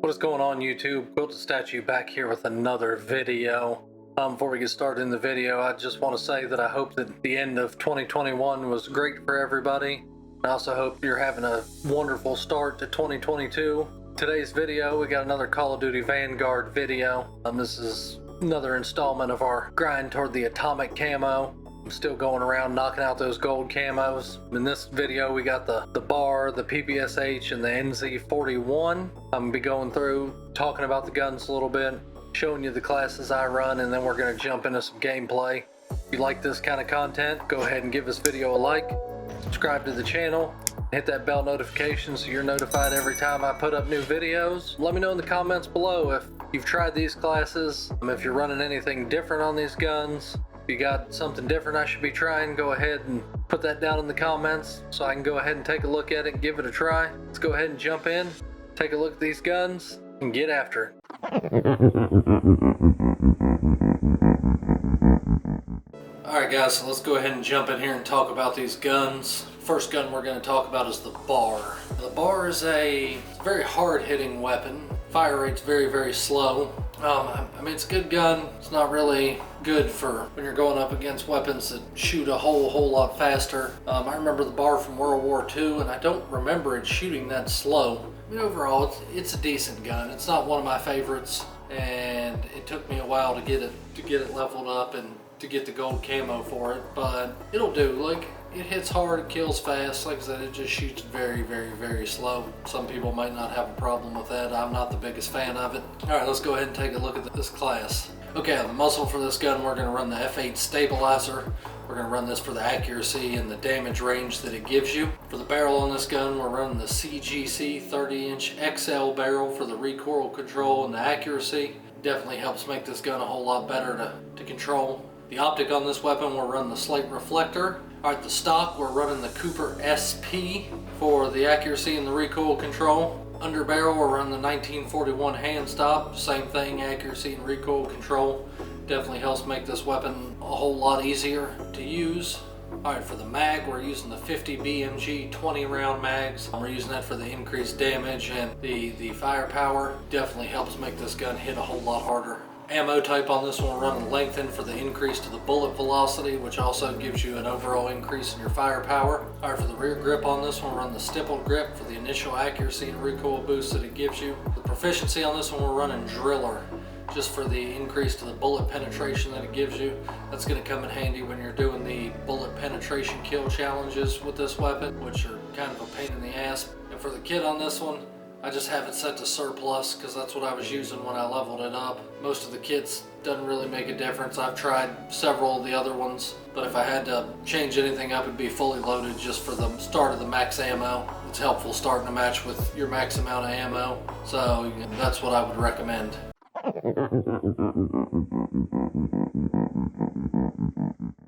What is going on, YouTube? Built a Statue back here with another video. Before we get started in the video, I just want to say that I hope that the end of 2021 was great for everybody. I also hope you're having a wonderful start to 2022. Today's video, we got another Call of Duty Vanguard video. This is another installment of our grind toward the atomic camo. I'm still going around knocking out those gold camos. In this video, we got the bar, the PPSH, and the NZ41. I'm gonna be going through, talking about the guns a little bit, showing you the classes I run, and then we're gonna jump into some gameplay. If you like this kind of content, go ahead and give this video a like, subscribe to the channel, hit that bell notification so you're notified every time I put up new videos. Let me know in the comments below if you've tried these classes, if you're running anything different on these guns. If you got something different I should be trying, go ahead and put that down in the comments so I can go ahead and take a look at it and give it a try. Let's go ahead and jump in, take a look at these guns, and get after it. Alright guys, so let's go ahead and jump in here and talk about these guns. First gun we're going to talk about is the bar. The bar is a very hard-hitting weapon. Fire rate's very slow. I mean, it's a good gun. It's not really good for when you're going up against weapons that shoot a whole lot faster. I remember the bar from World War II, and I don't remember it shooting that slow. I mean, overall, it's a decent gun. It's not one of my favorites, and it took me a while to get it leveled up and to get the gold camo for it, but it'll do. Like, it hits hard, it kills fast. Like I said, it just shoots very slow. Some people might not have a problem with that. I'm not the biggest fan of it. All right, let's go ahead and take a look at this class. Okay, the muzzle for this gun, we're gonna run the F8 stabilizer. We're gonna run this for the accuracy and the damage range that it gives you. For the barrel on this gun, we're running the CGC 30-inch XL barrel for the recoil control and the accuracy. Definitely helps make this gun a whole lot better to control. The optic on this weapon, we're running the slate reflector. All right, the stock, we're running the Cooper SP for the accuracy and the recoil control. Under barrel, we're running the 1941 hand stop. Same thing, accuracy and recoil control. Definitely helps make this weapon a whole lot easier to use. All right, for the mag, we're using the 50 BMG 20 round mags. We're using that for the increased damage and the firepower. Definitely helps make this gun hit a whole lot harder. Ammo type on this one, we're running lengthened for the increase to the bullet velocity, which also gives you an overall increase in your firepower. All right, for the rear grip on this one, we're running the stippled grip for the initial accuracy and recoil boost that it gives you. The proficiency on this one, we're running driller, just for the increase to the bullet penetration that it gives you. That's going to come in handy when you're doing the bullet penetration kill challenges with this weapon, which are kind of a pain in the ass. And for the kit on this one, I just have it set to surplus because that's what I was using when I leveled it up. Most of the kits doesn't really make a difference. I've tried several of the other ones, but if I had to change anything up, it'd be fully loaded just for the start of the max ammo. It's helpful starting a match with your max amount of ammo, so that's what I would recommend.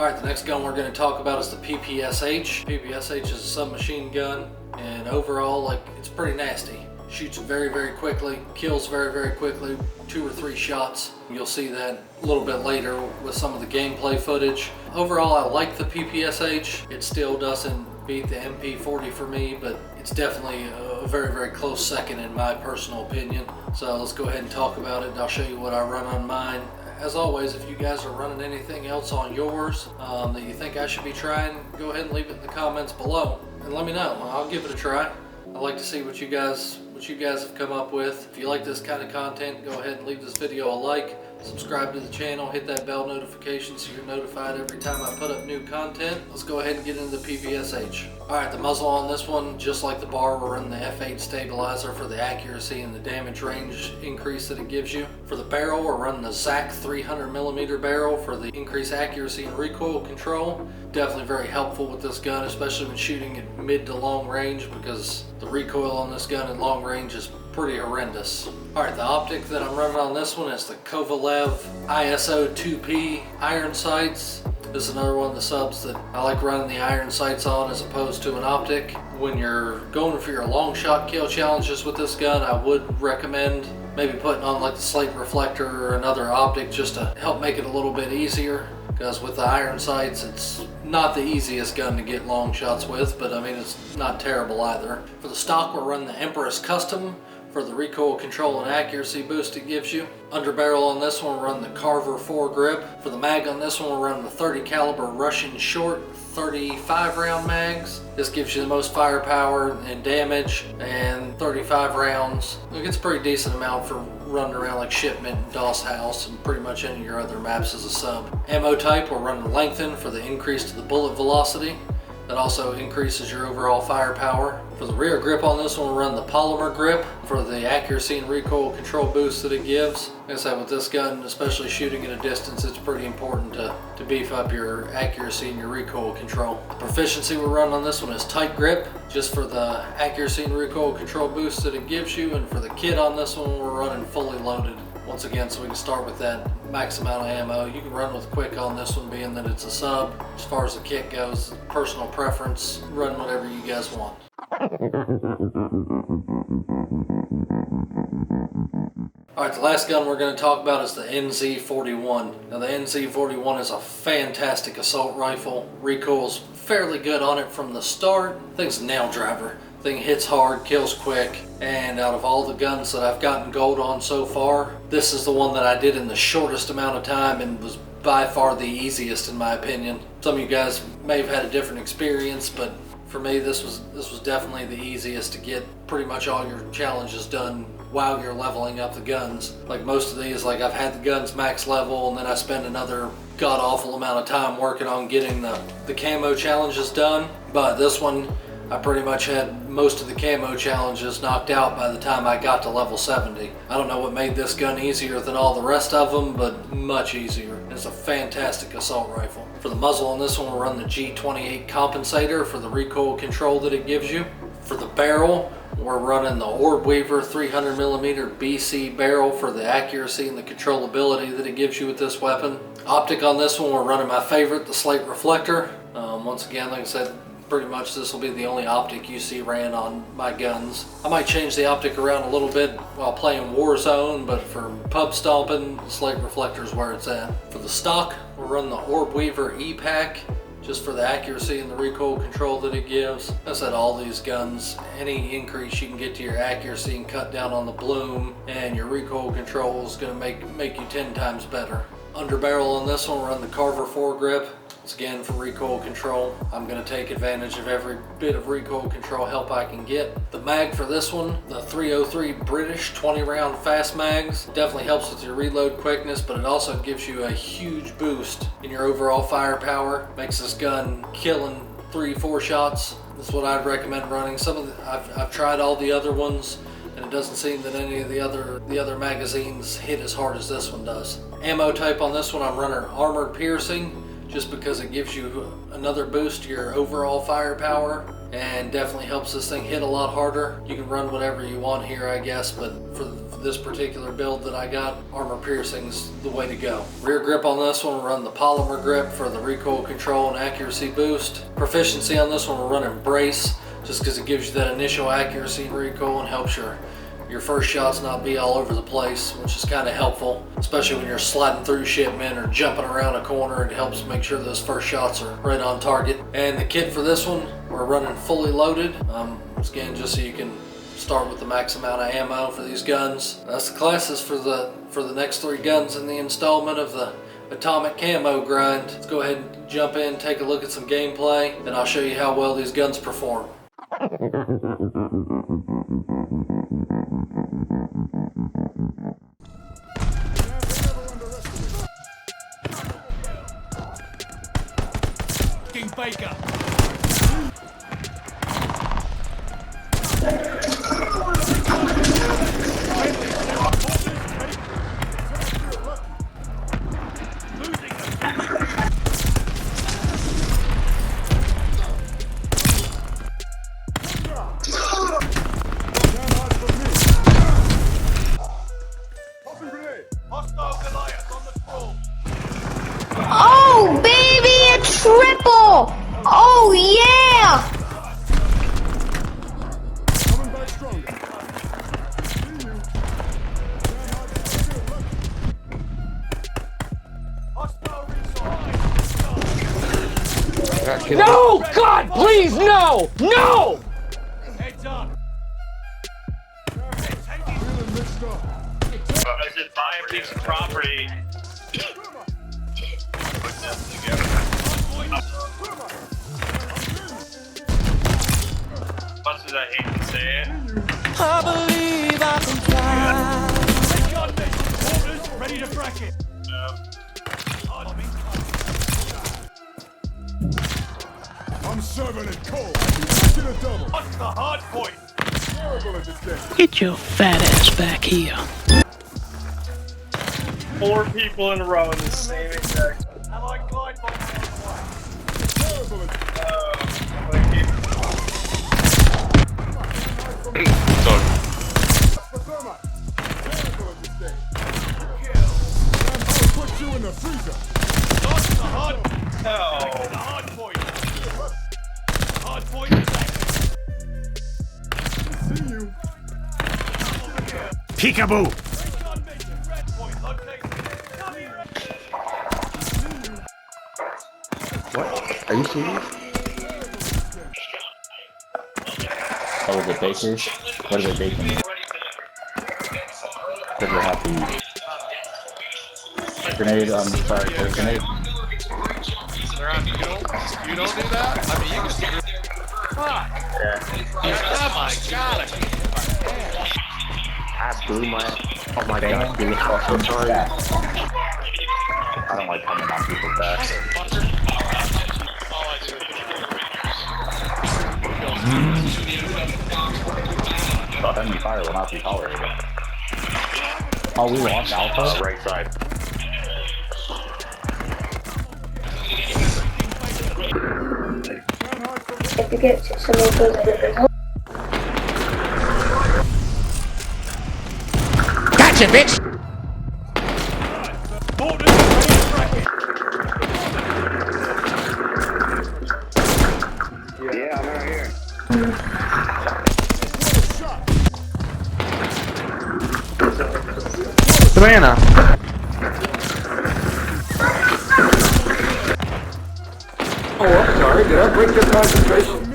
Alright, the next gun we're going to talk about is the PPSH. PPSH is a submachine gun, and overall, like, it's pretty nasty. Shoots very quickly, kills very quickly, 2 or 3 shots. You'll see that a little bit later with some of the gameplay footage. Overall, I like the PPSH. It still doesn't beat the MP40 for me, but it's definitely a very close second in my personal opinion. So let's go ahead and talk about it, and I'll show you what I run on mine. As always, if you guys are running anything else on yours that you think I should be trying, go ahead and leave it in the comments below and let me know. I'll give it a try. I'd like to see what you guys have come up with. If you like this kind of content, go ahead and leave this video a like, subscribe to the channel, hit that bell notification so you're notified every time I put up new content. Let's go ahead and get into the PPSH. Alright, the muzzle on this one, just like the bar, we're running the F8 stabilizer for the accuracy and the damage range increase that it gives you. For the barrel, we're running the ZAC 300mm barrel for the increased accuracy and recoil control. Definitely very helpful with this gun, especially when shooting at mid to long range, because the recoil on this gun at long range is pretty horrendous. Alright, the optic that I'm running on this one is the Kovalev ISO 2P iron sights. This is another one of the subs that I like running the iron sights on as opposed to an optic. When you're going for your long shot kill challenges with this gun, I would recommend maybe putting on like the slate reflector or another optic just to help make it a little bit easier. Because with the iron sights, it's not the easiest gun to get long shots with, but I mean, it's not terrible either. For the stock, we're running the Empress Custom for the recoil control and accuracy boost it gives you. Underbarrel on this one, we'll run the Carver foregrip. For the mag on this one, we'll run the 30 caliber Russian short 35 round mags. This gives you the most firepower and damage, and 35 rounds. It gets a pretty decent amount for running around like Shipment, Doss House, and pretty much any of your other maps as a sub. Ammo type, we'll run the Lengthen for the increase to the bullet velocity. That also increases your overall firepower. For the rear grip on this one, we'll run the polymer grip for the accuracy and recoil control boost that it gives. Like I said, with this gun, especially shooting at a distance, it's pretty important to beef up your accuracy and your recoil control. The proficiency we're running on this one is tight grip, just for the accuracy and recoil control boost that it gives you. And for the kit on this one, we're running fully loaded. Once again, so we can start with that max amount of ammo. You can run with quick on this one, being that it's a sub. As far as the kit goes, personal preference, run whatever you guys want. Alright, the last gun we're going to talk about is the NZ41. Now the NZ41 is a fantastic assault rifle. Recoil's fairly good on it from the start. Thing's a nail driver. Thing hits hard, kills quick, and out of all the guns that I've gotten gold on so far, this is the one that I did in the shortest amount of time and was by far the easiest in my opinion. Some of you guys may have had a different experience, but for me this was definitely the easiest to get pretty much all your challenges done while you're leveling up the guns. Like most of these, like I've had the guns max level and then I spend another god awful amount of time working on getting the camo challenges done. But this one, I pretty much had most of the camo challenges knocked out by the time I got to level 70. I don't know what made this gun easier than all the rest of them, but much easier. It's a fantastic assault rifle. For the muzzle on this one, we'll run the G28 compensator for the recoil control that it gives you. For the barrel, we're running the Orb Weaver 300mm BC barrel for the accuracy and the controllability that it gives you with this weapon. Optic on this one, we're running my favorite, the slate reflector. Once again, like I said, pretty much this will be the only optic you see ran on my guns. I might change the optic around a little bit while playing Warzone, but for pub stomping, the slate reflector is where it's at. For the stock, we'll run the Orb Weaver E-Pack, just for the accuracy and the recoil control that it gives. I said all these guns, any increase you can get to your accuracy and cut down on the bloom, and your recoil control is going to make you 10 times better. Underbarrel on this one, we'll run the Carver foregrip. Once again, for recoil control, I'm going to take advantage of every bit of recoil control help I can get. The mag for this one, the 303 British 20 round fast mags, definitely helps with your reload quickness, but it also gives you a huge boost in your overall firepower. Makes this gun killing 3-4 shots. That's what I'd recommend running. I've tried all the other ones, and it doesn't seem that any of the other magazines hit as hard as this one does. Ammo type on this one, I'm running armored piercing, just because it gives you another boost to your overall firepower and definitely helps this thing hit a lot harder. You can run whatever you want here, I guess, but for this particular build that I got, armor piercing's the way to go. Rear grip on this one, we'll run the polymer grip for the recoil control and accuracy boost. Proficiency on this one, we'll run Embrace, just because it gives you that initial accuracy and recoil and helps your first shots not be all over the place, which is kind of helpful, especially when you're sliding through shipment or jumping around a corner. It helps make sure those first shots are right on target. And the kit for this one, we're running fully loaded. Again, just so you can start with the max amount of ammo for these guns. That's the classes for the next 3 guns in the installment of the Atomic Camo Grind. Let's go ahead and jump in, take a look at some gameplay, and I'll show you how well these guns perform. King Baker. Oh, baby, a triple! Oh, yeah! Coming back stronger. No! God, please, no! No! Heads up! They're taking I said buy a piece of property. Put them together. Much as I hate to say it. I believe I can fly. Orders, ready to frack it. I'm serving it cold. Get a double. What's the hard point? Terrible at this game. Get your fat ass back here. 4 people in a row in the same exact. Allied glide bomb on the way. Terrible at thermite. Terrible at this game. I'll put you in the freezer. What's the hard point? No. The hard point. Hard point is active. See you. Peekaboo. Recon mission, red point located. What? Are you serious? Oh, is it bakers? What is it baking? Because we're happy. Grenade, sorry, grenade. You don't do that? I mean, you can do it. Fuck. Oh my god. I blew my... Oh my god, you look fucking sorry. I don't like coming on people's backs. Thought enemy fire will not be tolerated. Oh, we lost Alpha? Right side. If you get some of those Gotcha, bitch! Orders, ready to frack it. Yeah, I'm right here. Savannah. Oh, I'm sorry. Did I break your concentration?